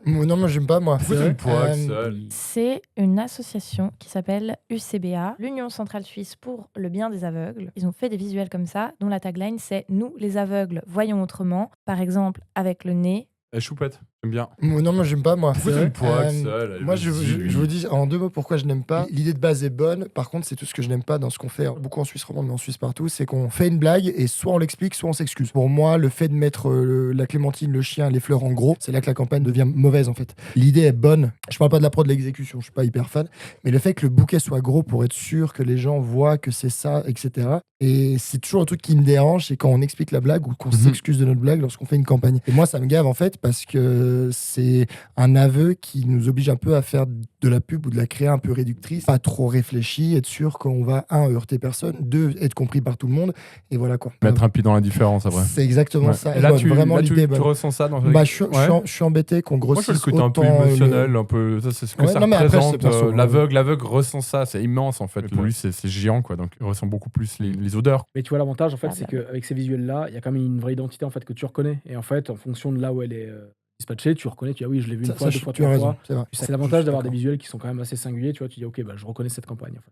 Non, moi j'aime pas moi. Pourquoi t'aimes pas, Axel? C'est une association qui s'appelle UCBA, l'Union centrale suisse pour le bien des aveugles. Ils ont fait des visuels comme ça, dont la tagline c'est Nous, les aveugles, voyons autrement. Par exemple, avec le nez. Choupette, j'aime bien. Non, moi j'aime pas moi. Pourquoi t'aimes pas, Axel? Moi je vous dis en 2 mots pourquoi je n'aime pas. L'idée de base est bonne, par contre c'est tout ce que je n'aime pas dans ce qu'on fait beaucoup en Suisse romande mais en Suisse partout, c'est qu'on fait une blague et soit on l'explique soit on s'excuse. Pour moi le fait de mettre la clémentine, le chien, les fleurs en gros, c'est là que la campagne devient mauvaise en fait. L'idée est bonne, je parle pas de la prod, de l'exécution, je suis pas hyper fan, mais le fait que le bouquet soit gros pour être sûr que les gens voient que c'est ça, etc. Et c'est toujours un truc qui me dérange, c'est quand on explique la blague ou qu'on s'excuse de notre blague lorsqu'on fait une campagne. Et moi ça me gave en fait parce que c'est un aveu qui nous oblige un peu à faire de la pub ou de la créer un peu réductrice, pas trop réfléchi, être sûr qu'on va, heurter personne, 2, être compris par tout le monde, et voilà quoi. Mettre un pied dans l'indifférence après. C'est exactement ça. Et là, vraiment l'idée tu ressens ça dans je suis embêté qu'on Moi, grossisse je le côté un peu émotionnel, un peu. Ça, c'est ce que ça représente. L'aveugle ressent ça, c'est immense en fait. Pour lui, c'est géant quoi. Donc, il ressent beaucoup plus les odeurs. Mais tu vois, l'avantage en fait, c'est qu'avec ces visuels-là, il y a quand même une vraie identité en fait que tu reconnais. Et en fait, en fonction de là où elle est dispatchée, tu reconnais, tu dis ah oui, je l'ai vu une fois, 2 fois, 3 fois. C'est l'avantage d'avoir des visuels qui sont quand même assez singuliers. Tu vois, tu dis ok, bah je reconnais cette campagne. En fait.